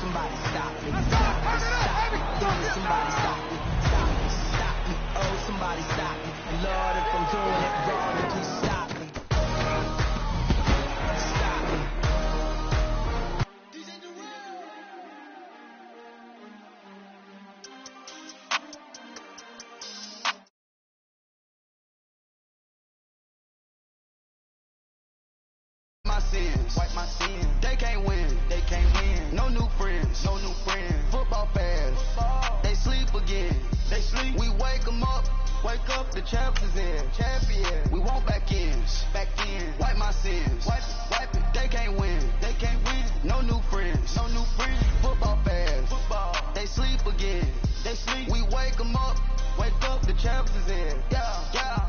somebody stop me. Stop me, stop me. Somebody stop me. Stop me, stop me. Oh, somebody stop me. Lord, if I'm doing it wrong, then please stop me. Stop me. My sins, wipe my sins. They can't win, they can't win. No new friends, no new friends. Football fans, they sleep again. They sleep. We wake them up, the champions in. Champion. We want back ends, back in. Wipe my sins, wipe it. They can't win, they can't win. No new friends, no new friends. Football fans, they sleep again. They sleep. We wake them up, the champions in. Yeah.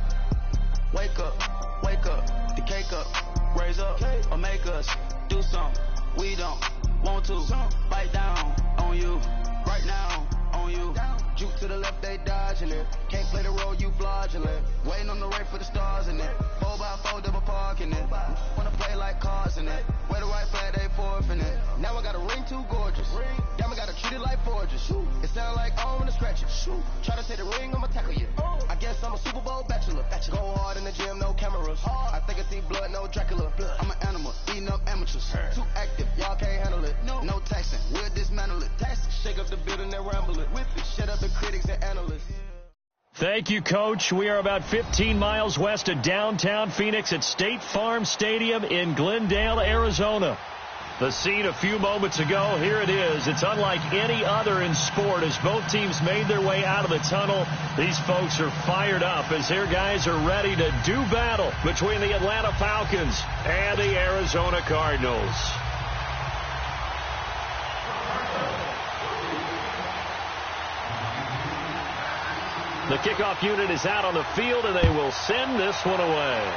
Wake up, the cake up. Raise up or make us do something we don't want to. Bite down on you right now on you. Juke to the left, they dodging it. Can't play the role, you fraudulent. Waiting on the right for the stars in it. 4x4 double parking it. Wanna play like cars in it. Wear the right flag, they forfeiting it. Now I got a ring too gorgeous. Damn, I gotta treat it like forges. It sound like I wanna scratch it. Try to take the ring, I'ma tackle you. I guess I'm a Super Bowl bachelor. Go hard in the gym, no cameras. I think I see blood, no Dracula. I'm an animal, eating up amateurs. Too active, y'all can't handle it. No taxing, we'll dismantle it. Shake up the building and ramble it. Whip it, shut up the critics and analysts. Thank you, Coach. We are about 15 miles west of downtown Phoenix at State Farm Stadium in Glendale, Arizona. The scene a few moments ago, here it is. It's unlike any other in sport as both teams made their way out of the tunnel. These folks are fired up as their guys are ready to do battle between the Atlanta Falcons and the Arizona Cardinals. The kickoff unit is out on the field, and they will send this one away.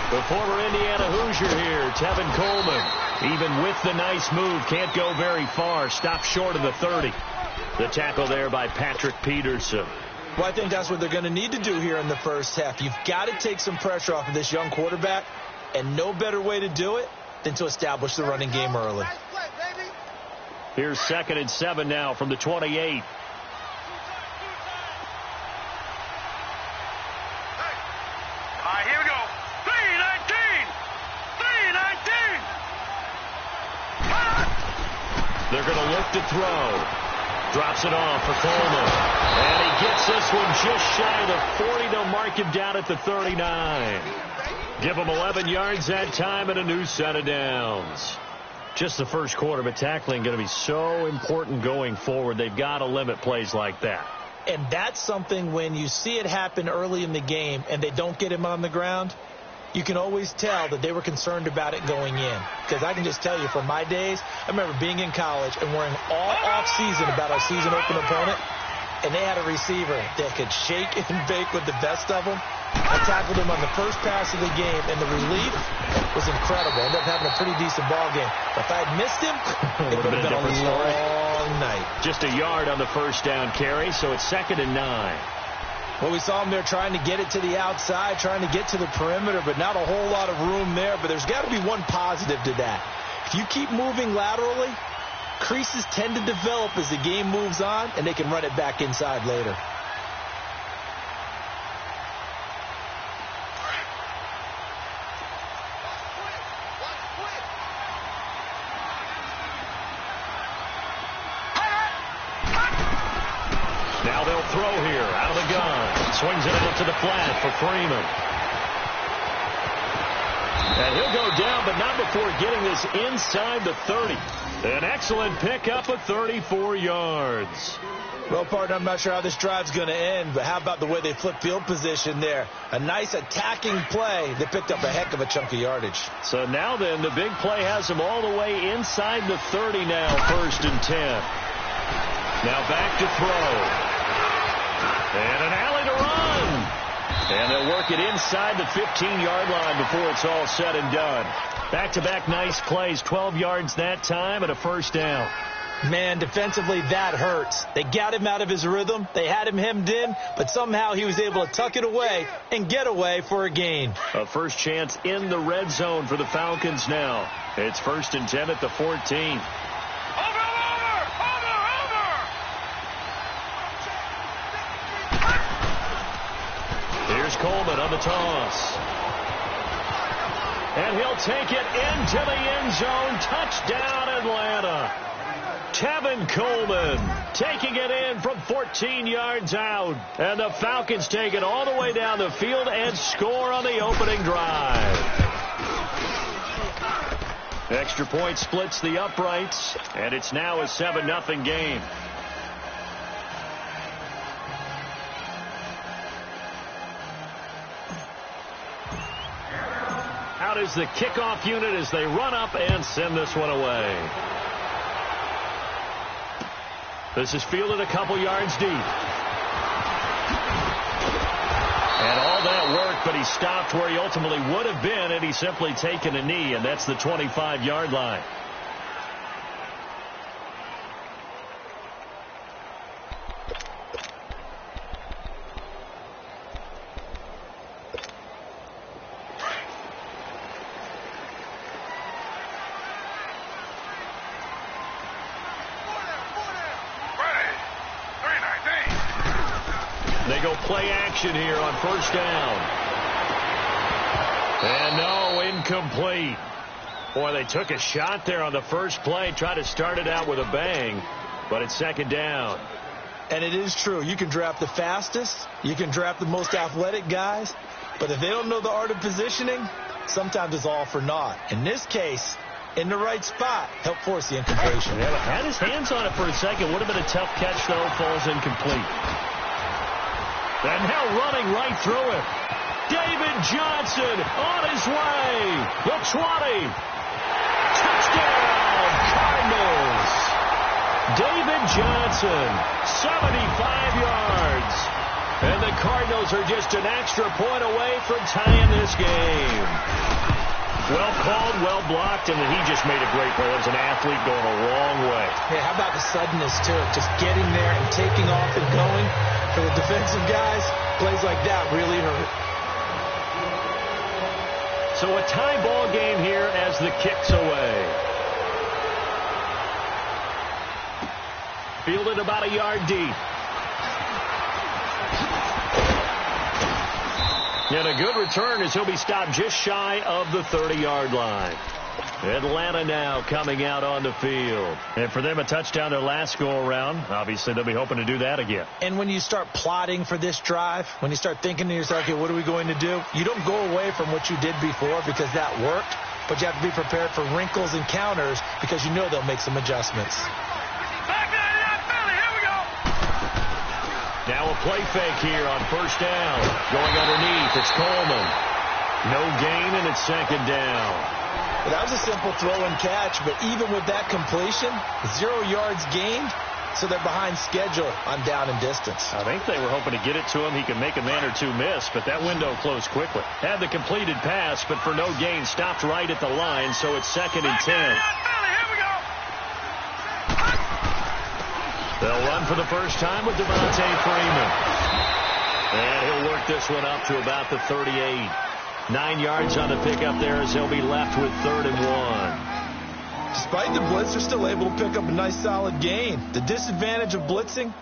The former Indiana Hoosier here, Tevin Coleman. Even with the nice move, can't go very far. Stopped short of the 30. The tackle there by Patrick Peterson. Well, I think that's what they're going to need to do here in the first half. You've got to take some pressure off of this young quarterback, and no better way to do it than to establish the running game early. Here's 2nd and 7 now from the 28. They're going to look to throw. Drops it off for Coleman. And he gets this one just shy of the 40. They'll mark him down at the 39. Give him 11 yards that time and a new set of downs. Just the first quarter, but tackling going to be so important going forward. They've got to limit plays like that. And that's something when you see it happen early in the game and they don't get him on the ground, you can always tell that they were concerned about it going in. Because I can just tell you from my days, I remember being in college and worrying all off-season about our season open opponent, and they had a receiver that could shake and bake with the best of them. I tackled him on the first pass of the game, and the relief was incredible. Ended up having a pretty decent ball game. But if I had missed him, it would have been a long night. Just a yard on the first down carry, so it's 2nd and 9. Well, we saw him there trying to get it to the outside, trying to get to the perimeter, but not a whole lot of room there. But there's got to be one positive to that. If you keep moving laterally, creases tend to develop as the game moves on, and they can run it back inside later. Now they'll throw here out of the gun. Swings it out to the flat for Freeman. And he'll go down, but not before getting this inside the 30. An excellent pickup of 34 yards. Well, partner, I'm not sure how this drive's going to end, but how about the way they flip field position there? A nice attacking play that picked up a heck of a chunk of yardage. So now then, the big play has them all the way inside the 30 now, 1st and 10. Now back to throw. And an alley to run. And they'll work it inside the 15-yard line before it's all said and done. Back-to-back nice plays, 12 yards that time and a 1st down. Man, defensively, that hurts. They got him out of his rhythm. They had him hemmed in, but somehow he was able to tuck it away and get away for a gain. A first chance in the red zone for the Falcons now. It's 1st and 10 at the 14. Here's Coleman on the toss. And he'll take it into the end zone. Touchdown, Atlanta. Tevin Coleman taking it in from 14 yards out. And the Falcons take it all the way down the field and score on the opening drive. Extra point splits the uprights, and it's now a 7-0 game. Out is the kickoff unit as they run up and send this one away. This is fielded a couple yards deep. And all that work, but he stopped where he ultimately would have been had he simply taken a knee, and that's the 25-yard line. They go play action here on 1st down. And no, incomplete. Boy, they took a shot there on the first play, tried to start it out with a bang, but it's 2nd down. And it is true. You can draft the fastest, you can draft the most athletic guys, but if they don't know the art of positioning, sometimes it's all for naught. In this case, in the right spot, help force the incompletion. Yeah, had his hands on it for a second. Would have been a tough catch, though. Falls incomplete. And now running right through it. David Johnson on his way. The 20. Touchdown, Cardinals. David Johnson, 75 yards. And the Cardinals are just an extra point away from tying this game. Well called, well blocked, and he just made a great play. That was an athlete going a long way. Yeah, how about the suddenness to it? Just getting there and taking off and going. For the defensive guys, plays like that really hurt. So a tie ball game here as the kick's away. Fielded about a yard deep. And a good return as he'll be stopped just shy of the 30-yard line. Atlanta now coming out on the field. And for them, a touchdown their last go-around. Obviously, they'll be hoping to do that again. And when you start plotting for this drive, when you start thinking to yourself, okay, what are we going to do? You don't go away from what you did before because that worked, but you have to be prepared for wrinkles and counters because you know they'll make some adjustments. Now a play fake here on 1st down. Going underneath, it's Coleman. No gain, and it's 2nd down. Well, that was a simple throw and catch, but even with that completion, 0 yards gained, so they're behind schedule on down and distance. I think they were hoping to get it to him. He could make a man or two miss, but that window closed quickly. Had the completed pass, but for no gain, stopped right at the line, so it's 2nd and 10. They'll run for the first time with Devontae Freeman. And he'll work this one up to about the 38. 9 yards on the pickup there as they'll be left with 3rd and 1. Despite the blitz, they're still able to pick up a nice solid gain. The disadvantage of blitzing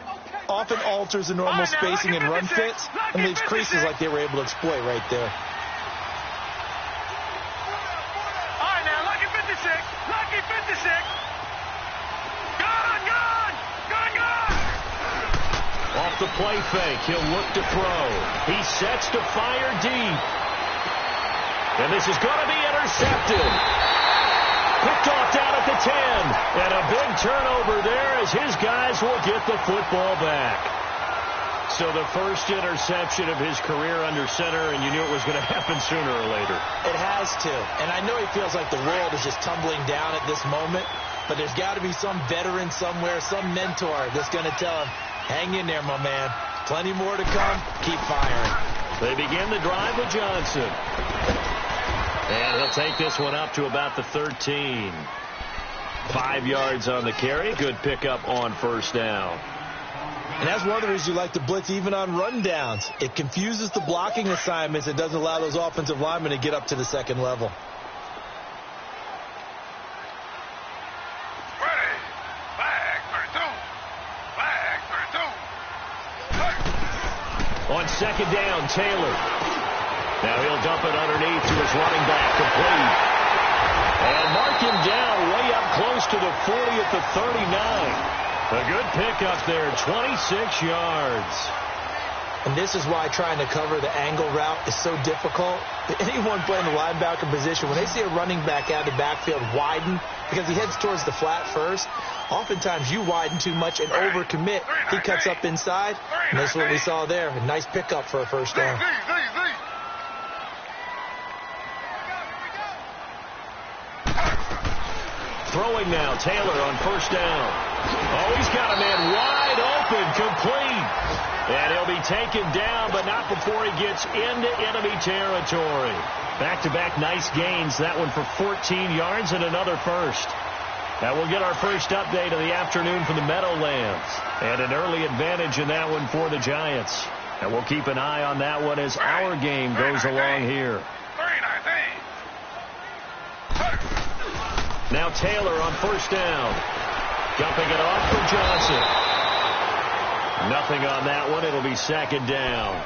often alters the normal spacing and run fits and leaves creases like they were able to exploit right there. All right, now, lucky 56. Lucky 56. Off the play fake, he'll look to throw. He sets to fire deep. And this is going to be intercepted. Picked off down at the 10. And a big turnover there as his guys will get the football back. So the first interception of his career under center, and you knew it was going to happen sooner or later. It has to. And I know he feels like the world is just tumbling down at this moment, but there's got to be some veteran somewhere, some mentor that's going to tell him, hang in there, my man. Plenty more to come. Keep firing. They begin the drive with Johnson. And he'll take this one up to about the 13. 5 yards on the carry. Good pickup on first down. And that's one of the reasons you like to blitz even on rundowns. It confuses the blocking assignments. It doesn't allow those offensive linemen to get up to the second level. Ready. Flag for 2. On second down, Taylor. Now he'll dump it underneath to his running back, complete. And mark him down way up close to the 40 at the 39. A good pickup there, 26 yards. And this is why trying to cover the angle route is so difficult. Anyone playing the linebacker position, when they see a running back out of the backfield widen, because he heads towards the flat first, oftentimes you widen too much and overcommit. He cuts up inside, and that's what we saw there. A nice pickup for a first down. Throwing now, Taylor on first down. Oh, he's got a man wide open, complete. And he'll be taken down, but not before he gets into enemy territory. Back-to-back nice gains. That one for 14 yards and another first. That will get our first update of the afternoon from the Meadowlands. And an early advantage in that one for the Giants. And we'll keep an eye on that one as our game goes along here. Now Taylor on first down. Dumping it off for Johnson. Nothing on that one. It'll be second down.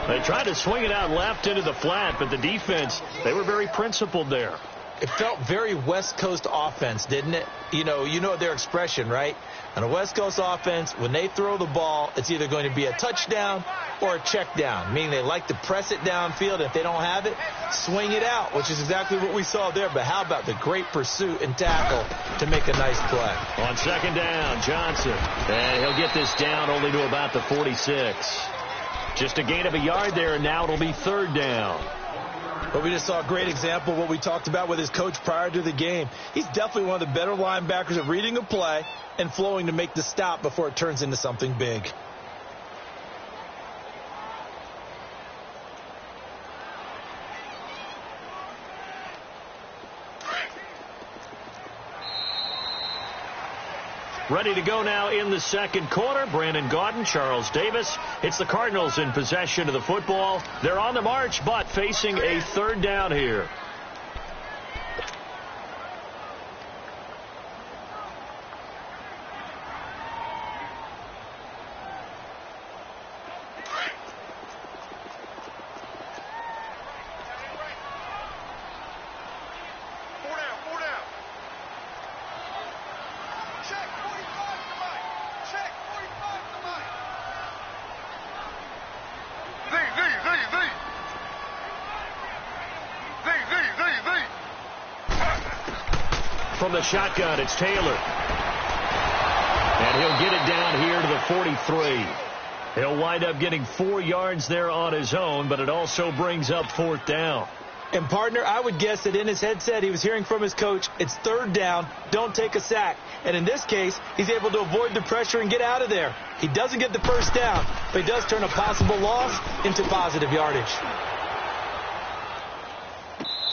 They tried to swing it out left into the flat, but the defense, they were very principled there. It felt very West Coast offense, didn't it? You know their expression, right? On a West Coast offense, when they throw the ball, it's either going to be a touchdown or a check down, meaning they like to press it downfield. If they don't have it, swing it out, which is exactly what we saw there. But how about the great pursuit and tackle to make a nice play? On second down, Johnson. And he'll get this down only to about the 46. Just a gain of a yard there, and now it'll be third down. But we just saw a great example of what we talked about with his coach prior to the game. He's definitely one of the better linebackers at reading a play and flowing to make the stop before it turns into something big. Ready to go now in the second quarter. Brandon Gaudin, Charles Davis. It's the Cardinals in possession of the football. They're on the march, but facing a third down here. From the shotgun, it's Taylor. And he'll get it down here to the 43. He'll wind up getting 4 yards there on his own, but it also brings up fourth down. And, partner, I would guess that in his headset he was hearing from his coach, it's third down, don't take a sack. And in this case, he's able to avoid the pressure and get out of there. He doesn't get the first down, but he does turn a possible loss into positive yardage.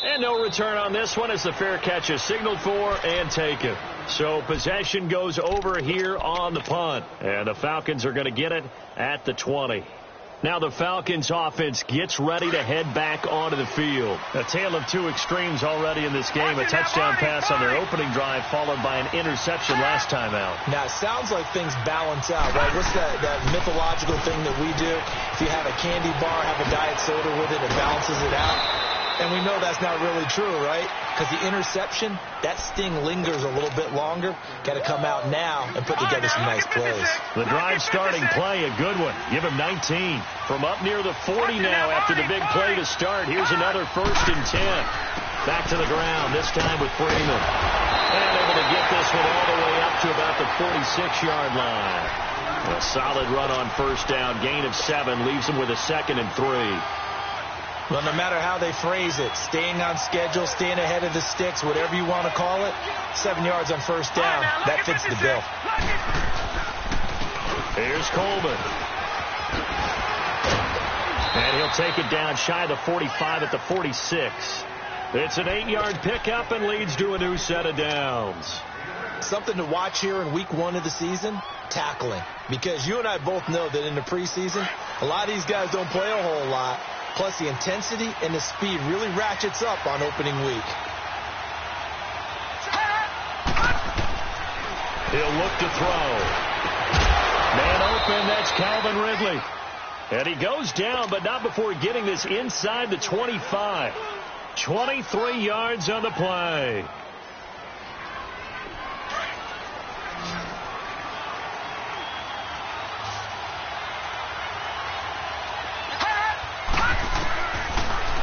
And no return on this one as the fair catch is signaled for and taken. So possession goes over here on the punt. And the Falcons are going to get it at the 20. Now the Falcons offense gets ready to head back onto the field. A tale of two extremes already in this game. A touchdown pass on their opening drive followed by an interception last time out. Now it sounds like things balance out, right? What's that mythological thing that we do? If you have a candy bar, have a diet soda with it, it balances it out. And we know that's not really true, right? Because the interception, that sting lingers a little bit longer. Got to come out now and put together some nice plays. The drive starting play, a good one. Give him 19. From up near the 40 now after the big play to start. Here's another 1st and 10. Back to the ground, this time with Freeman. And able to get this one all the way up to about the 46-yard line. A solid run on 1st down. Gain of 7 leaves him with a 2nd and 3. Well, no matter how they phrase it, staying on schedule, staying ahead of the sticks, whatever you want to call it, 7 yards on 1st down, that fits the bill. Here's Coleman. And he'll take it down shy of the 45 at the 46. It's an 8-yard pickup and leads to a new set of downs. Something to watch here in week 1 of the season, tackling. Because you and I both know that in the preseason, a lot of these guys don't play a whole lot. Plus, the intensity and the speed really ratchets up on opening week. He'll look to throw. Man open, that's Calvin Ridley. And he goes down, but not before getting this inside the 25. 23 yards on the play.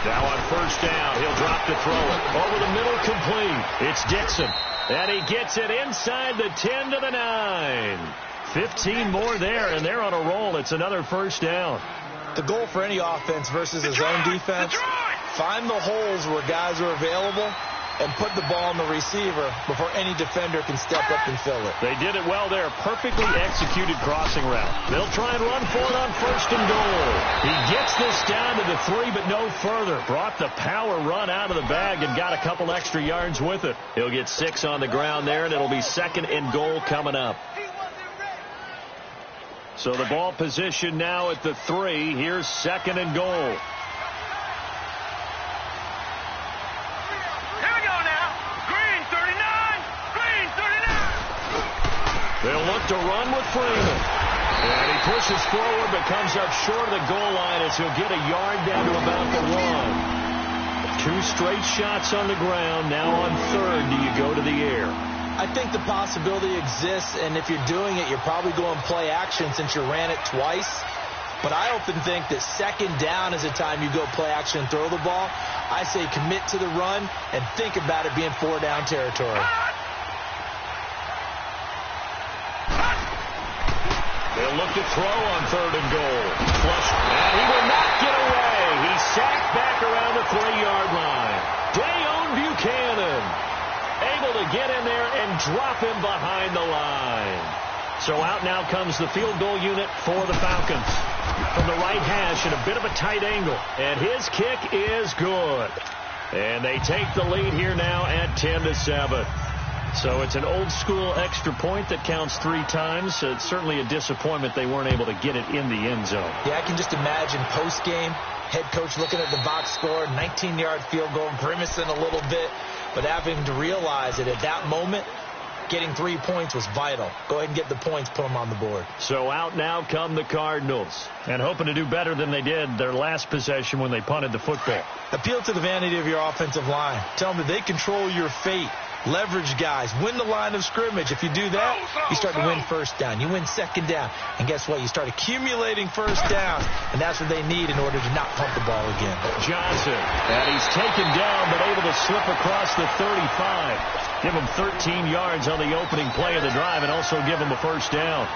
Now on 1st down, he'll drop to throw it. Over the middle, complete. It's Dixon. And he gets it inside the 10 to the 9. 15 more there, and they're on a roll. It's another 1st down. The goal for any offense versus a zone defense, find the holes where guys are available and put the ball on the receiver before any defender can step up and fill it. They did it well there. Perfectly executed crossing route. They'll try and run for it on 1st and goal. He gets this down to the 3, but no further. Brought the power run out of the bag and got a couple extra yards with it. He'll get 6 on the ground there, and it'll be 2nd and goal coming up. So the ball position now at the 3. Here's 2nd and goal. They'll look to run with Freeman. And he pushes forward but comes up short of the goal line as he'll get a yard down to about the 1. 2 straight shots on the ground. Now on 3rd, do you go to the air? I think the possibility exists, and if you're doing it, you're probably going play action since you ran it twice. But I often think that 2nd down is the time you go play action and throw the ball. I say commit to the run and think about it being 4-down territory. They'll look to throw on 3rd and goal. Flush, and he will not get away. He's sacked back around the 3-yard line. Dayon Buchanan able to get in there and drop him behind the line. So out now comes the field goal unit for the Falcons. From the right hash at a bit of a tight angle. And his kick is good. And they take the lead here now at 10-7. So it's an old-school extra point that counts 3 times. It's certainly a disappointment they weren't able to get it in the end zone. Yeah, I can just imagine post-game, head coach looking at the box score, 19-yard field goal, grimacing a little bit, but having to realize that at that moment, getting 3 points was vital. Go ahead and get the points, put them on the board. So out now come the Cardinals, and hoping to do better than they did their last possession when they punted the football. Appeal to the vanity of your offensive line. Tell them that they control your fate. Leverage guys. Win the line of scrimmage. If you do that, you start to win 1st down. You win 2nd down. And guess what? You start accumulating 1st downs. And that's what they need in order to not pump the ball again. Johnson. And he's taken down but able to slip across the 35. Give him 13 yards on the opening play of the drive and also give him a 1st down.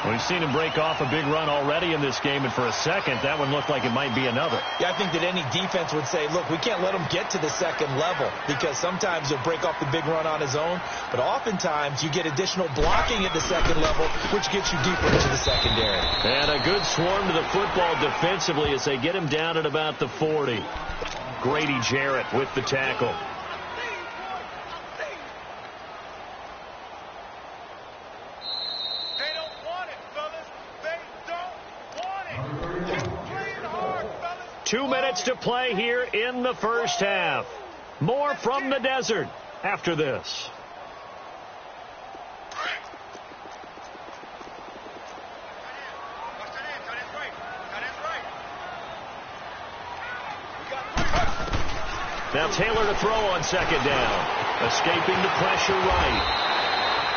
We've seen him break off a big run already in this game, and for a second, that one looked like it might be another. Yeah, I think that any defense would say, look, we can't let him get to the 2nd level because sometimes he'll break off the big run on his own, but oftentimes you get additional blocking at the 2nd level, which gets you deeper into the secondary. And a good swarm to the football defensively as they get him down at about the 40. Grady Jarrett with the tackle. They don't want it, fellas. They don't want it. Keep playing hard, fellas. 2 minutes to play here in the 1st half. More from the desert after this. Now Taylor to throw on second down. Escaping the pressure right.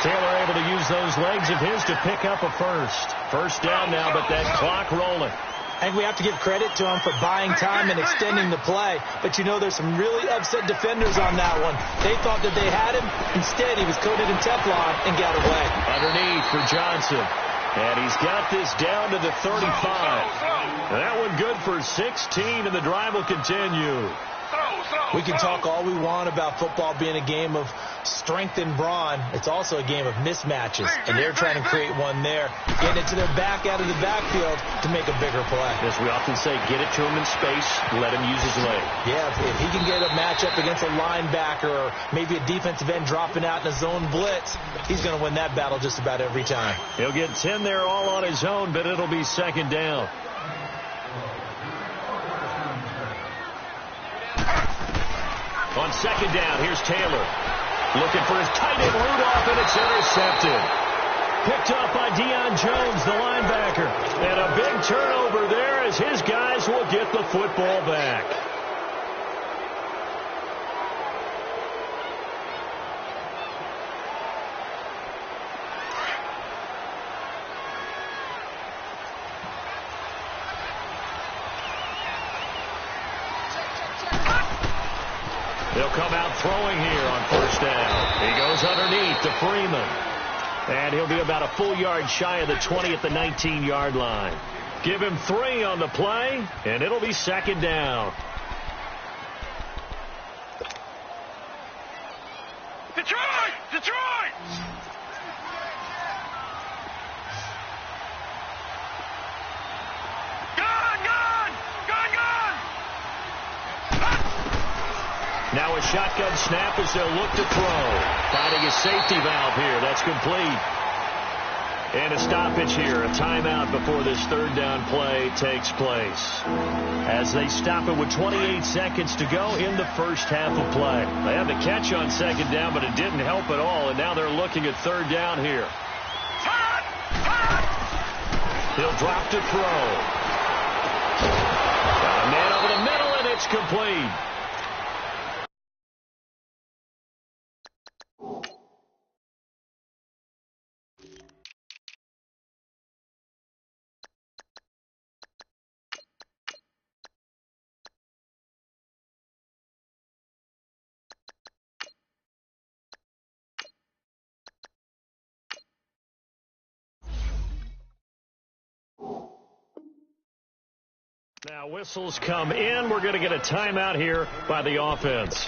Taylor able to use those legs of his to pick up a first. First down now, but that clock rolling. I think we have to give credit to him for buying time and extending the play. But, you know, there's some really upset defenders on that one. They thought that they had him. Instead, he was coated in Teflon and got away. Underneath for Johnson. And he's got this down to the 35. And that one good for 16, and the drive will continue. We can talk all we want about football being a game of strength and brawn. It's also a game of mismatches, and they're trying to create one there, getting it to their back out of the backfield to make a bigger play. As we often say, get it to him in space, let him use his leg. Yeah, if he can get a matchup against a linebacker or maybe a defensive end dropping out in a zone blitz, he's going to win that battle just about every time. He'll get 10 there all on his own, but it'll be second down. On second down, here's Taylor. Looking for his tight end Rudolph, and it's intercepted. Picked off by Deion Jones, the linebacker. And a big turnover there as his guys will get the football back. They'll come out throwing here on first down. He goes underneath to Freeman. And he'll be about a full yard shy of the 20 at the 19-yard line. Give him 3 on the play, and it'll be second down. Detroit! Detroit! Now a shotgun snap as they'll look to throw. Finding a safety valve here. That's complete. And a stoppage here. A timeout before this third down play takes place. As they stop it with 28 seconds to go in the first half of play. They had the catch on second down, but it didn't help at all. And now they're looking at third down here. He'll drop to throw. Got a man over the middle, and it's complete. Now whistles come in. We're going to get a timeout here by the offense.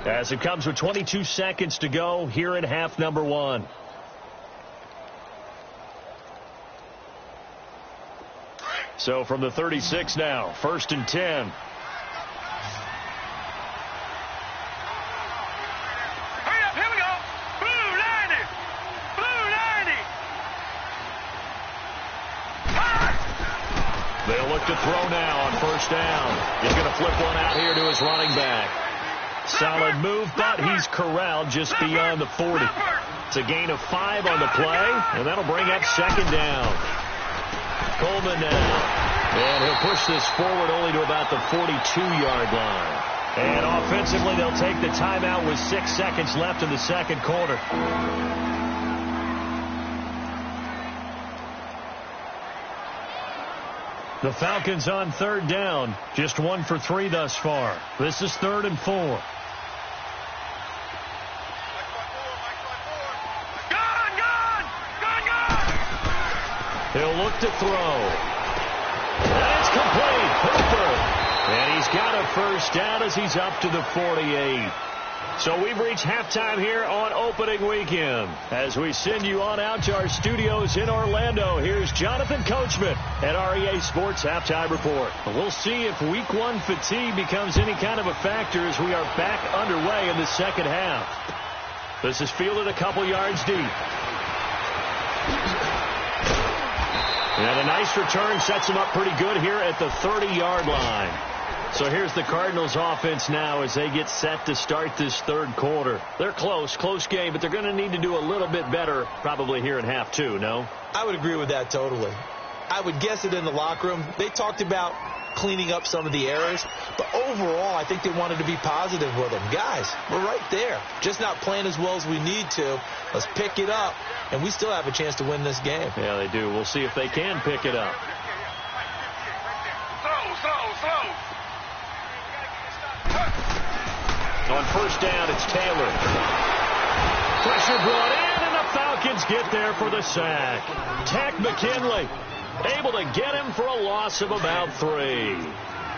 As it comes with 22 seconds to go here in half number 1. So from the 36 now, 1st and 10. They'll look to throw now on first down. He's going to flip one out here to his running back. Solid move, but he's corralled just beyond the 40. It's a gain of 5 on the play, and that'll bring up second down. Coleman now. And he'll push this forward only to about the 42-yard line. And offensively, they'll take the timeout with 6 seconds left in the second quarter. The Falcons on third down. Just 1 for 3 thus far. This is 3rd and 4. He'll look to throw. And it's complete. Hooper. And he's got a first down as he's up to the 48. So we've reached halftime here on opening weekend. As we send you on out to our studios in Orlando, here's Jonathan Coachman at REA Sports Halftime Report. We'll see if Week 1 fatigue becomes any kind of a factor as we are back underway in the second half. This is fielded a couple yards deep. And a nice return sets him up pretty good here at the 30-yard line. So here's the Cardinals offense now as they get set to start this third quarter. They're close game, but they're going to need to do a little bit better probably here in half 2, no? I would agree with that totally. I would guess it in the locker room. They talked about cleaning up some of the errors. But overall, I think they wanted to be positive with them. Guys, we're right there. Just not playing as well as we need to. Let's pick it up, and we still have a chance to win this game. Yeah, they do. We'll see if they can pick it up. Slow. On first down, it's Taylor. Pressure brought in, and the Falcons get there for the sack. Takk McKinley able to get him for a loss of about 3.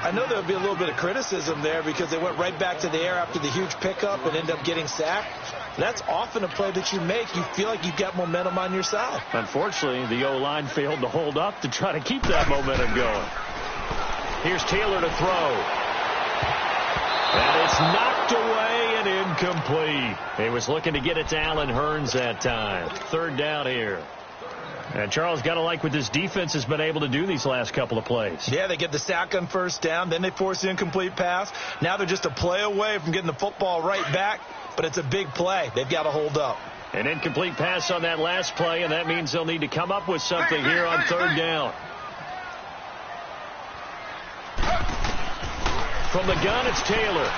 I know there'll be a little bit of criticism there because they went right back to the air after the huge pickup and ended up getting sacked. That's often a play that you make. You feel like you've got momentum on your side. Unfortunately, the O-line failed to hold up to try to keep that momentum going. Here's Taylor to throw. And it's knocked away and incomplete. He was looking to get it to Allen Hurns that time. Third down here. And Charles, got to like what this defense has been able to do these last couple of plays. Yeah, they get the sack on first down. Then they force the incomplete pass. Now they're just a play away from getting the football right back. But it's a big play. They've got to hold up. An incomplete pass on that last play, and that means they'll need to come up with something here on third down. From the gun, it's Taylor.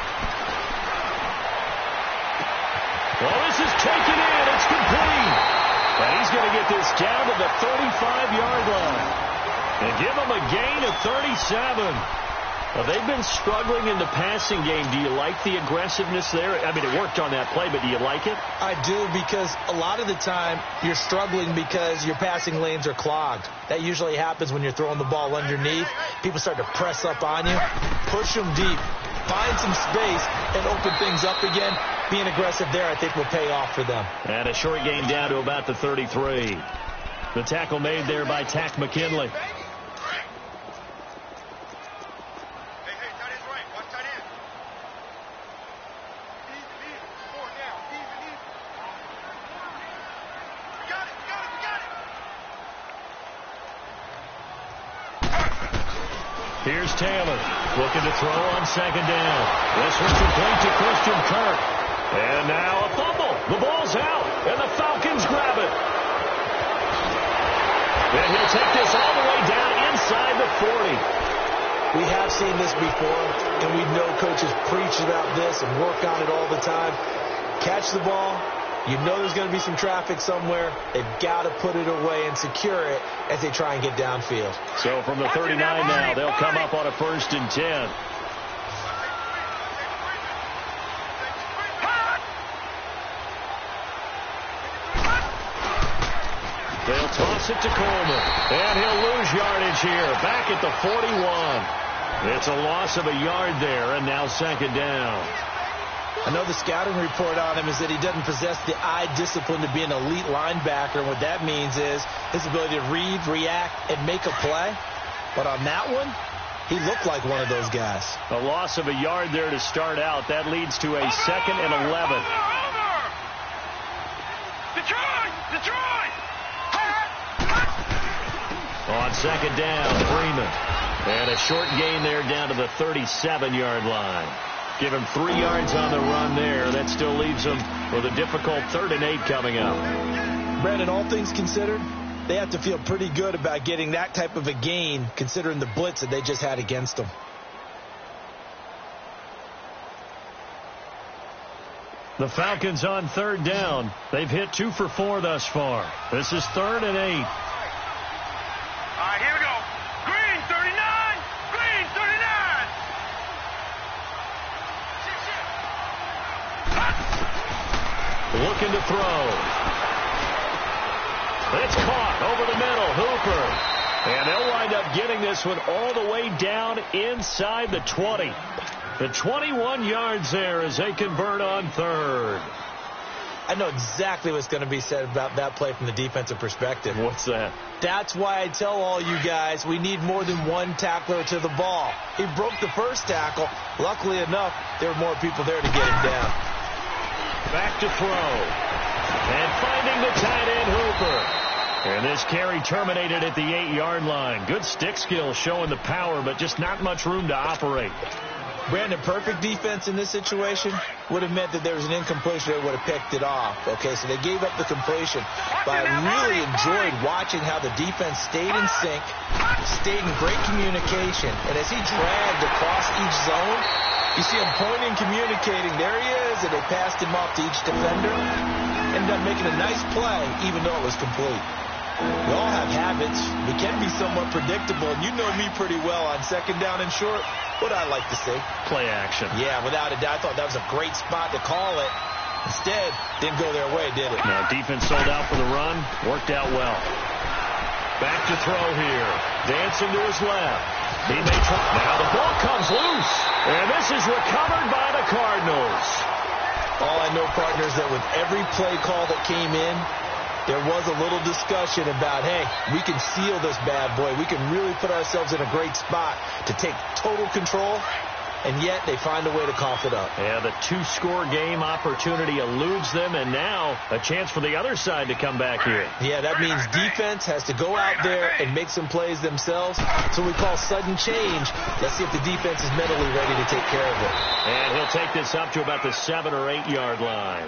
Well, this is taken in. It's complete. And he's going to get this down to the 35-yard line and give him a gain of 37. Well, they've been struggling in the passing game. Do you like the aggressiveness there? I mean, it worked on that play, but do you like it? I do, because a lot of the time you're struggling because your passing lanes are clogged. That usually happens when you're throwing the ball underneath. People start to press up on you. Push them deep. Find some space and open things up again. Being aggressive there, I think, will pay off for them. And a short gain down to about the 33. The tackle made there by Takk McKinley. Here's Taylor looking to throw on second down. This one's complete to Christian Kirk. And now a fumble. The ball's out, and the Falcons grab it. And he'll take this all the way down inside the 40. We have seen this before, and we know coaches preach about this and work on it all the time. Catch the ball. You know there's going to be some traffic somewhere. They've got to put it away and secure it as they try and get downfield. So from the 39 now, they'll come up on a 1st and 10. They'll toss it to Coleman, and he'll lose yardage here, back at the 41. It's a loss of a yard there, and now second down. I know the scouting report on him is that he doesn't possess the eye discipline to be an elite linebacker. And what that means is his ability to read, react, and make a play. But on that one, he looked like one of those guys. A loss of a yard there to start out. That leads to a 2nd and 11. Detroit! On second down, Freeman. And a short gain there down to the 37-yard line. Give him 3 yards on the run there. That still leaves him with a difficult 3rd and 8 coming up. Brandon, all things considered, they have to feel pretty good about getting that type of a gain considering the blitz that they just had against them. The Falcons on 3rd down. They've hit 2 for 4 thus far. This is 3rd and 8. All right, here we go. Green, 39. Green, 39. Looking to throw. It's caught over the middle. Hooper. And they'll wind up getting this one all the way down inside the 20. The 21 yards there as they convert on 3rd. I know exactly what's going to be said about that play from the defensive perspective. What's that? That's why I tell all you guys we need more than one tackler to the ball. He broke the first tackle. Luckily enough, there were more people there to get him down. Back to throw. And finding the tight end, Hooper. And this carry terminated at the 8-yard line. Good stick skills showing the power, but just not much room to operate. Brandon, perfect defense in this situation would have meant that there was an incompletion. They would have picked it off. Okay, so they gave up the completion. But I really enjoyed watching how the defense stayed in sync, stayed in great communication. And as he dragged across each zone, you see him pointing, communicating. There he is, and they passed him off to each defender. Ended up making a nice play, even though it was complete. We all have habits. We can be somewhat predictable, and you know me pretty well on second down and short. What I like to see. Play action. Yeah, without a doubt. I thought that was a great spot to call it. Instead, didn't go their way, did it? Now, defense sold out for the run. Worked out well. Back to throw here. Dancing to his left. He may try. Now the ball comes loose. And this is recovered by the Cardinals. All I know, partners, that with every play call that came in, there was a little discussion about, hey, we can seal this bad boy. We can really put ourselves in a great spot to take total control, and yet they find a way to cough it up. Yeah, the two-score game opportunity eludes them, and now a chance for the other side to come back here. Yeah, that means defense has to go out there and make some plays themselves. So we call sudden change. Let's see if the defense is mentally ready to take care of it. And he'll take this up to about the 7 or 8 yard line.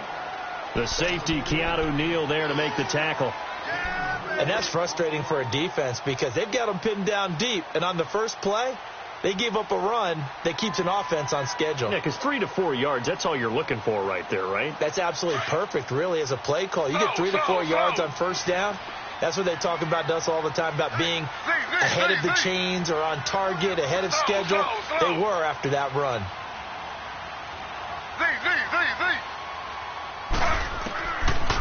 The safety, Keanu Neal, there to make the tackle. And that's frustrating for a defense because they've got them pinned down deep. And on the first play, they gave up a run that keeps an offense on schedule. Yeah, because 3 to 4 yards, that's all you're looking for right there, right? That's absolutely perfect, really, as a play call. You get 3 to 4 yards on first down. That's what they talk about to us all the time, about being ahead of the chains or on target, ahead of schedule. They were after that run.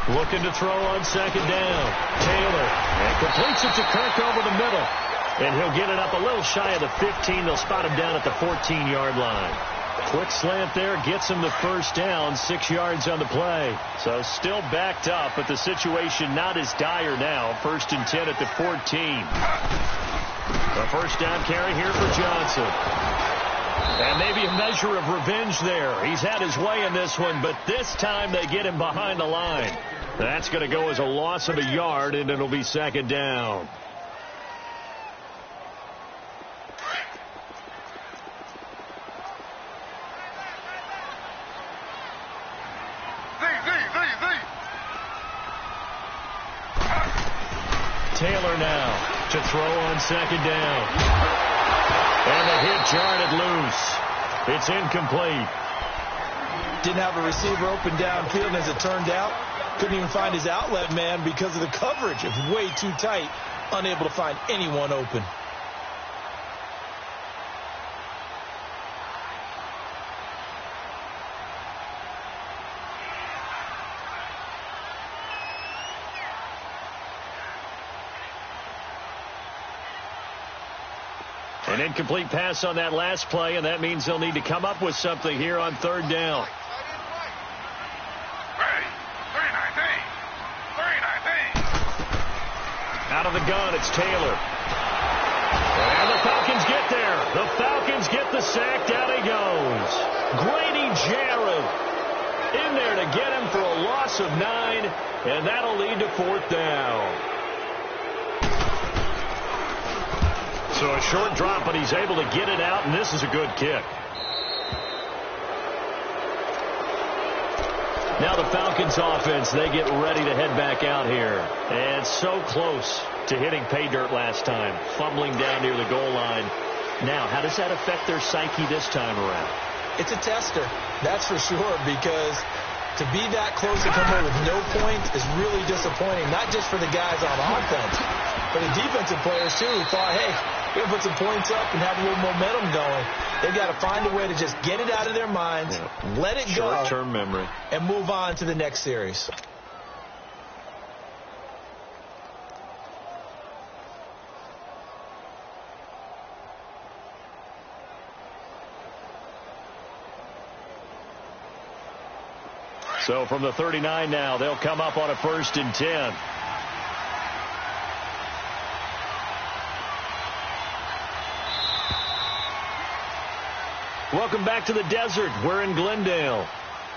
Looking to throw on second down. Taylor. And completes it to Kirk over the middle. And he'll get it up a little shy of the 15. They'll spot him down at the 14-yard line. Quick slant there. Gets him the first down. 6 yards on the play. So still backed up, but the situation not as dire now. 1st and 10 at the 14. The first down carry here for Johnson. And maybe a measure of revenge there. He's had his way in this one, but this time they get him behind the line. That's going to go as a loss of a yard, and it'll be second down. Taylor now to throw on second down. And the hit jarred loose. It's incomplete. Didn't have a receiver open downfield, and as it turned out, couldn't even find his outlet man because of the coverage. It was way too tight, unable to find anyone open. An incomplete pass on that last play, and that means they'll need to come up with something here on third down. Out of the gun, it's Taylor. And the Falcons get there. The Falcons get the sack. Down he goes. Grady Jarrett in there to get him for a loss of 9, and that'll lead to 4th down. So a short drop, but he's able to get it out, and this is a good kick. Now the Falcons offense, they get ready to head back out here. And so close to hitting pay dirt last time, fumbling down near the goal line. Now, how does that affect their psyche this time around? It's a tester, that's for sure, because to be that close and come away with no points is really disappointing, not just for the guys on offense, but the defensive players, too, who thought, hey, we're going to put some points up and have a little momentum going. They've got to find a way to just get it out of their minds, let it go, short-term memory, and move on to the next series. So from the 39 now, they'll come up on a 1st and 10. Welcome back to the desert. We're in Glendale.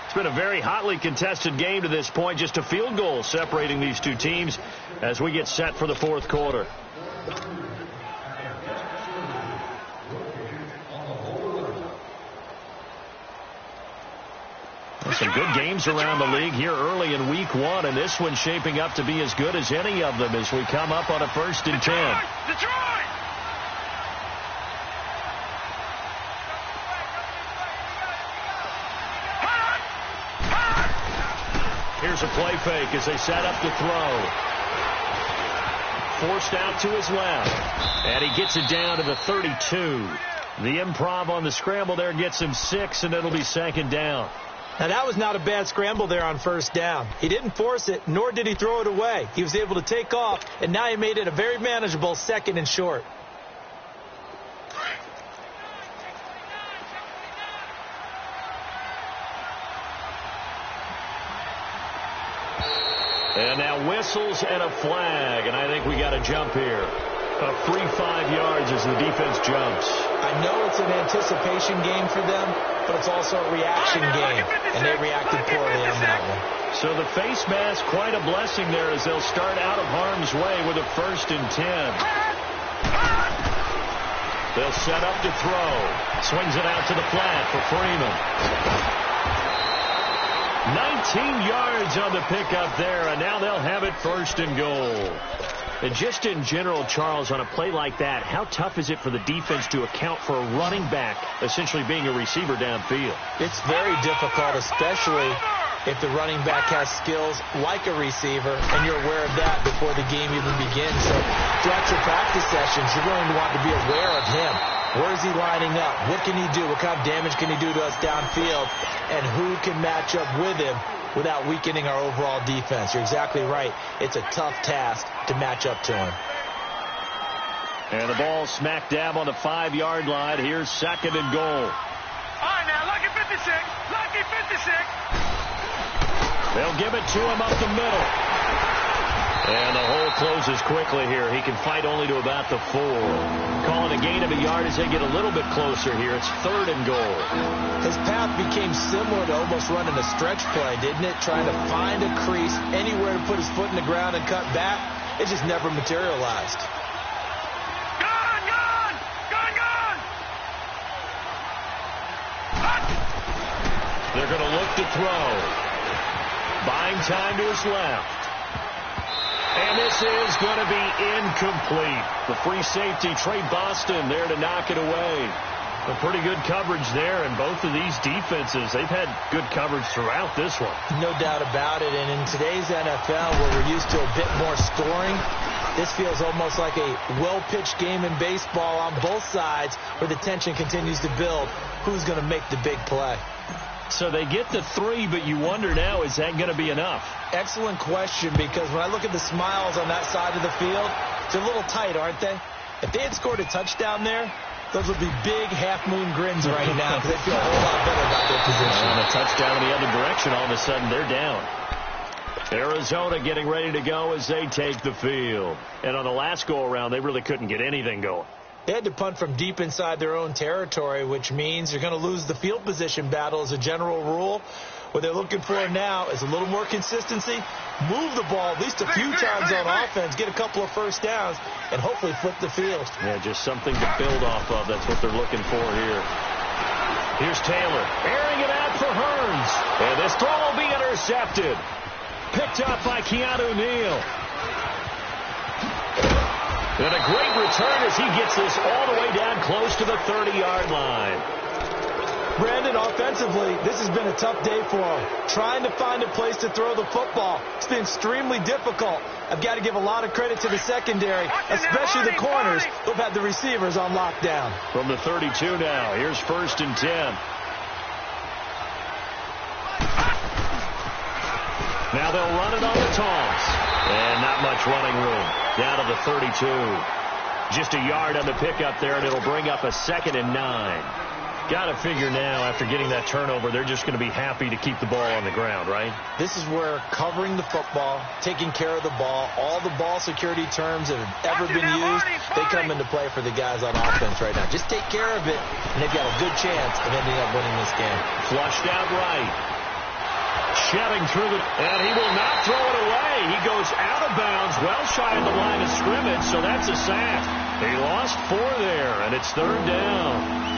It's been a very hotly contested game to this point. Just a field goal separating these two teams as we get set for the 4th quarter. Some good games around the league here early in week 1, and this one's shaping up to be as good as any of them as we come up on a 1st and 10. Here's a play fake as they set up to throw. Forced out to his left, and he gets it down to the 32. The improv on the scramble there gets him 6, and it'll be 2nd down. Now, that was not a bad scramble there on 1st down. He didn't force it, nor did he throw it away. He was able to take off, and now he made it a very manageable 2nd and short. And now whistles and a flag, and I think we got a jump here. A free 5 yards as the defense jumps. I know it's an anticipation game for them, but it's also a reaction game, and they reacted poorly on that one. So the face mask, quite a blessing there as they'll start out of harm's way with a 1st and 10. They'll set up to throw. Swings it out to the flat for Freeman. 19 yards on the pickup there, and now they'll have it 1st and goal. And just in general, Charles, on a play like that, how tough is it for the defense to account for a running back essentially being a receiver downfield? It's very difficult, especially if the running back has skills like a receiver, and you're aware of that before the game even begins. So throughout your practice sessions, you're going to want to be aware of him. Where is he lining up? What can he do? What kind of damage can he do to us downfield? And who can match up with him without weakening our overall defense? You're exactly right. It's a tough task to match up to him. And the ball smack dab on the 5-yard line. Here's 2nd and goal. All right, now, lucky 56. Lucky 56. They'll give it to him up the middle. And the hole closes quickly here. He can fight only to about the 4. Calling a gain of a yard as they get a little bit closer here. It's 3rd and goal. His path became similar to almost running a stretch play, didn't it? Trying to find a crease, anywhere to put his foot in the ground and cut back. It just never materialized. They're going to look to throw. Buying time to his left. And this is going to be incomplete. The free safety, Trey Boston, there to knock it away. A pretty good coverage there, and both of these defenses, they've had good coverage throughout this one. No doubt about it, and in today's NFL, where we're used to a bit more scoring, this feels almost like a well-pitched game in baseball on both sides, where the tension continues to build. Who's going to make the big play? So they get the 3, but you wonder now, is that going to be enough? Excellent question, because when I look at the smiles on that side of the field, they're a little tight, aren't they? If they had scored a touchdown there, those would be big half-moon grins right now, because they feel a whole lot better about their position. And a touchdown in the other direction, all of a sudden they're down. Arizona getting ready to go as they take the field. And on the last go-around, they really couldn't get anything going. They had to punt from deep inside their own territory, which means you're going to lose the field position battle as a general rule. What they're looking for now is a little more consistency, move the ball at least a few times on offense, get a couple of 1st downs, and hopefully flip the field. Yeah, just something to build off of. That's what they're looking for here. Here's Taylor, airing it out for Hearns. And this throw will be intercepted. Picked up by Keanu Neal. And a great return as he gets this all the way down close to the 30-yard line. Brandon, offensively, this has been a tough day for him. Trying to find a place to throw the football. It's been extremely difficult. I've got to give a lot of credit to the secondary, especially the corners who've had the receivers on lockdown. From the 32 now, here's 1st and 10. Now they'll run it on the toss. And not much running room. Down to the 32. Just a yard on the pickup there, and it'll bring up a 2nd and 9. Got to figure now, after getting that turnover, they're just going to be happy to keep the ball on the ground, right? This is where covering the football, taking care of the ball, all the ball security terms that have ever been used, they come into play for the guys on offense right now. Just take care of it, and they've got a good chance of ending up winning this game. Flushed out right. Shoving through the, and he will not throw it away. He goes out of bounds, well shy of the line of scrimmage, so that's a sack. He lost 4 there, and it's 3rd down.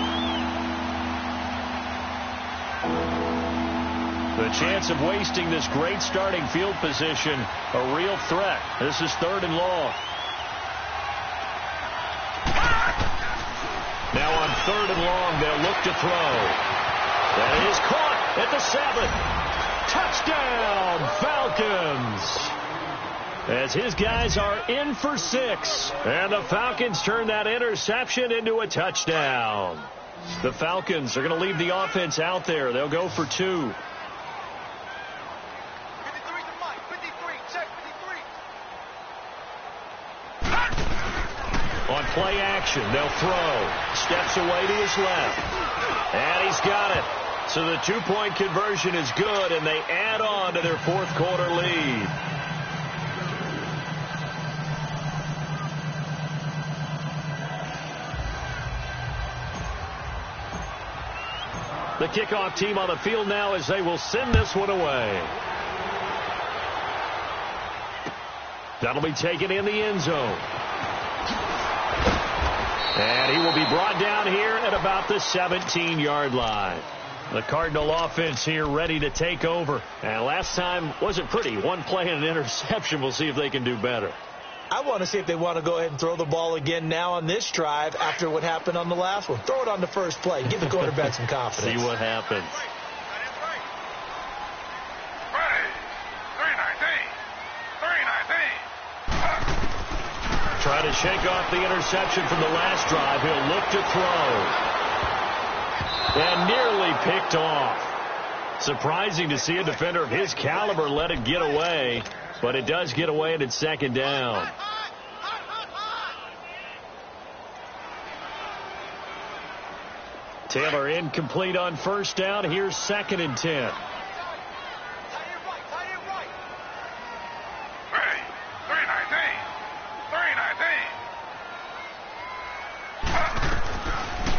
The The chance of wasting this great starting field position, a real threat. This is 3rd and long. Now on 3rd and long, they'll look to throw. That is caught at the 7. Touchdown, Falcons. As his guys are in for 6. And the Falcons turn that interception into a touchdown. The Falcons are going to leave the offense out there. They'll go for 2. On play action, they'll throw. Steps away to his left. And he's got it. So the 2-point conversion is good, and they add on to their 4th quarter lead. The kickoff team on the field now as they will send this one away. That'll be taken in the end zone. And he will be brought down here at about the 17-yard line. The Cardinal offense here ready to take over. And last time wasn't pretty. 1 play and an interception. We'll see if they can do better. I want to see if they want to go ahead and throw the ball again now on this drive after what happened on the last one. Throw it on the first play. Give the quarterback some confidence. See what happens. Try to shake off the interception from the last drive. He'll look to throw. And nearly picked off. Surprising to see a defender of his caliber let it get away. But it does get away, and it's 2nd down. Taylor incomplete on 1st down. Here's 2nd and 10.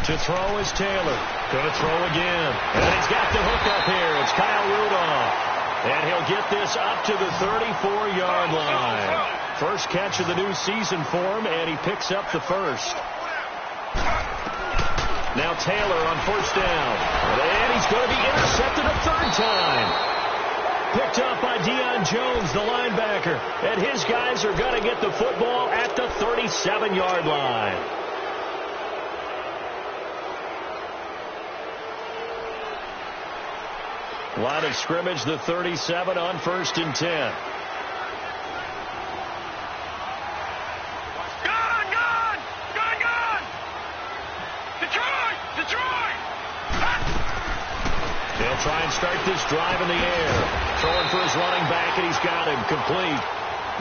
To throw is Taylor. Going to throw again. And he's got the hook up here. It's Kyle Rudolph. And he'll get this up to the 34-yard line. First catch of the new season for him, and he picks up the 1st. Now Taylor on 1st down. And he's going to be intercepted a 3rd time. Picked up by Deion Jones, the linebacker. And his guys are going to get the football at the 37-yard line. Line of scrimmage, the 37 on 1st and 10. They'll try and start this drive in the air. Throwing for his running back, and he's got him complete.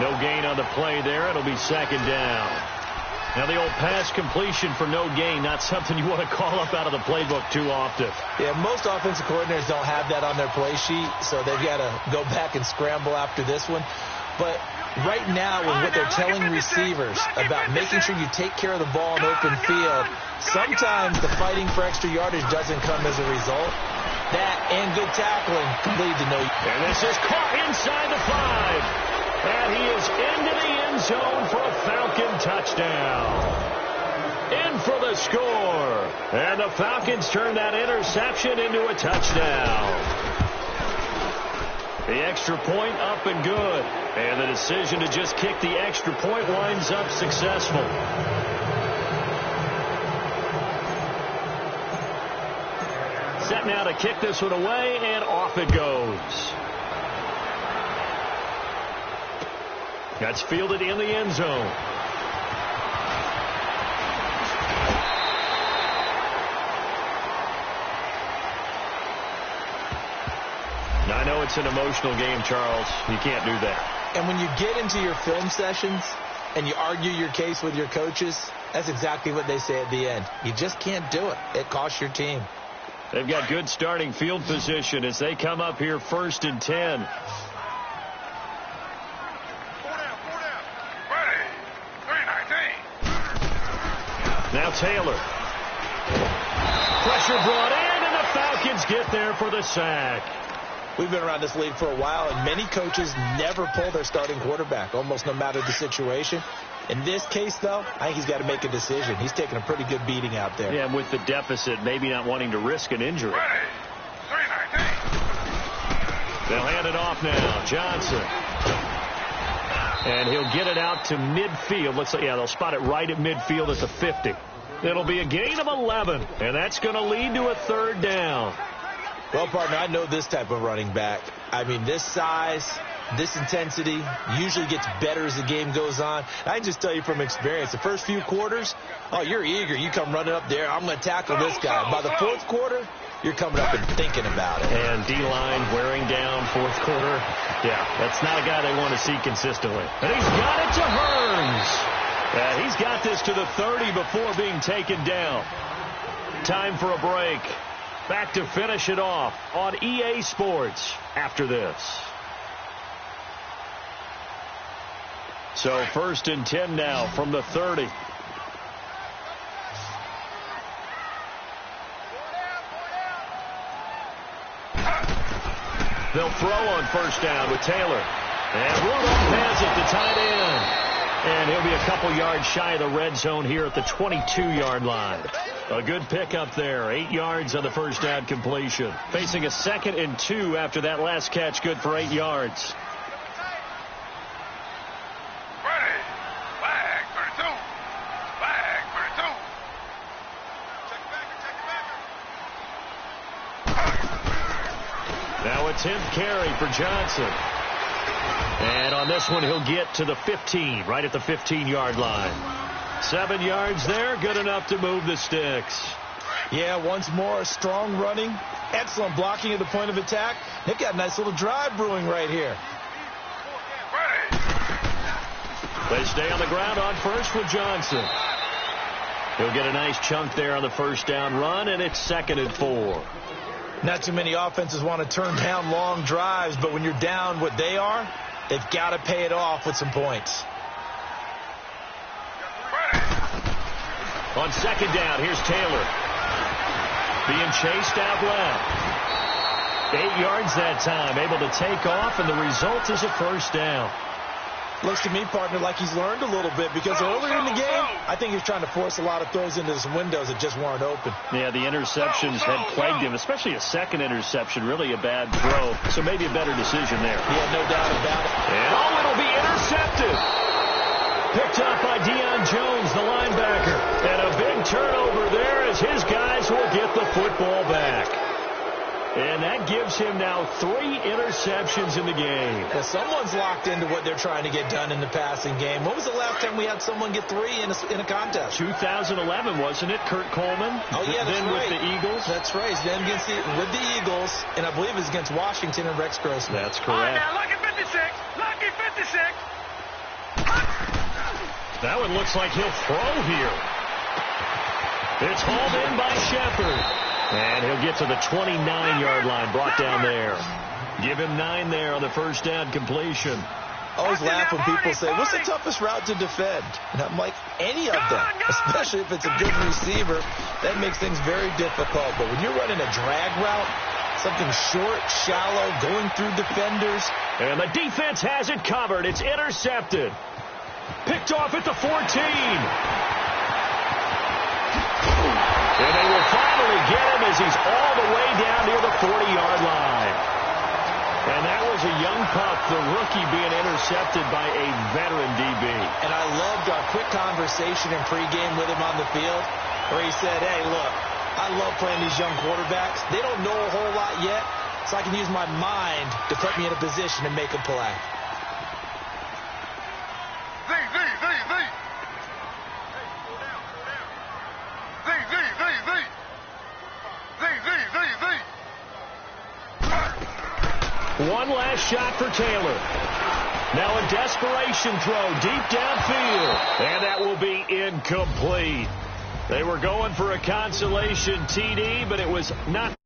No gain on the play there. It'll be 2nd down. Now the old pass completion for no gain, not something you want to call up out of the playbook too often. Yeah, most offensive coordinators don't have that on their play sheet, so they've got to go back and scramble after this one. But right now, with what they're telling receivers about making sure you take care of the ball in open field, sometimes the fighting for extra yardage doesn't come as a result. That and good tackling could lead to no. And this is caught inside the 5. And he is into the end zone for a Falcon touchdown. In for the score. And the Falcons turn that interception into a touchdown. The extra point up and good. And the decision to just kick the extra point winds up successful. Set now to kick this one away, and off it goes. That's fielded in the end zone. Now, I know it's an emotional game, Charles. You can't do that. And when you get into your film sessions and you argue your case with your coaches, that's exactly what they say at the end. You just can't do it. It costs your team. They've got good starting field position as they come up here 1st and 10. Now Taylor. Pressure brought in, and the Falcons get there for the sack. We've been around this league for a while, and many coaches never pull their starting quarterback, almost no matter the situation. In this case, though, I think he's got to make a decision. He's taking a pretty good beating out there. Yeah, and with the deficit, maybe not wanting to risk an injury. They'll hand it off now. Johnson. And he'll get it out to midfield. Looks like, yeah, they'll spot it right at midfield at the 50. It'll be a gain of 11, and that's going to lead to a third down. Well, partner, I know this type of running back. I mean, this size, this intensity usually gets better as the game goes on. I can just tell you from experience, the first few quarters, oh, you're eager. You come running up there. I'm going to tackle this guy. By the fourth quarter, you're coming up and thinking about it. And D-line wearing down fourth quarter. Yeah, that's not a guy they want to see consistently. And he's got it to Hearns. He's got this to the 30 before being taken down. Time for a break. Back to finish it off on EA Sports after this. So 1st and 10 now from the 30. They'll throw on 1st down with Taylor. And Rudolph has it, the tight end. And he'll be a couple yards shy of the red zone here at the 22-yard line. A good pickup there. 8 yards on the 1st down completion. Facing a 2nd and 2 after that last catch, good for 8 yards. Ready. Flag 32. Flag 32. Now a 10th carry for Johnson. And on this one, he'll get to the 15, right at the 15-yard line. 7 yards there, good enough to move the sticks. Yeah, once more, strong running, excellent blocking at the point of attack. They've got a nice little drive brewing right here. They stay on the ground on 1st with Johnson. He'll get a nice chunk there on the 1st down run, and it's 2nd and 4. Not too many offenses want to turn down long drives, but when you're down what they are, they've got to pay it off with some points. On 2nd down, here's Taylor. Being chased out left. 8 yards that time, able to take off, and the result is a 1st down. Looks to me, partner, like he's learned a little bit because earlier in the game, I think he was trying to force a lot of throws into some windows that just weren't open. Yeah, the interceptions had plagued him, especially a 2nd interception, really a bad throw. So maybe a better decision there. Yeah, no doubt about it. And it'll be intercepted. Picked up by Deion Jones, the linebacker. And a big turnover there as his guys will get the football back. And that gives him now 3 interceptions in the game. Well, someone's locked into what they're trying to get done in the passing game. When was the last time we had someone get 3 in a contest? 2011, wasn't it? Kurt Coleman? Oh, yeah, that's then right. With the Eagles? That's right. Then with the Eagles, and I believe it was against Washington and Rex Grossman. That's correct. All right, now, lucky 56. Lucky 56. That one looks like he'll throw here. It's hauled in by Shepard. And he'll get to the 29-yard line, brought down there. Give him 9 there on the 1st down completion. I always laugh when people say, what's the toughest route to defend? And I'm like, any of them, especially if it's a good receiver. That makes things very difficult. But when you're running a drag route, something short, shallow, going through defenders. And the defense has it covered. It's intercepted. Picked off at the 14. And they will finally get him as he's all the way down near the 40-yard line. And that was a young pup, the rookie, being intercepted by a veteran DB. And I loved our quick conversation in pregame with him on the field where he said, hey, look, I love playing these young quarterbacks. They don't know a whole lot yet, so I can use my mind to put me in a position to make a play. One last shot for Taylor. Now a desperation throw deep downfield. And that will be incomplete. They were going for a consolation TD, but it was not.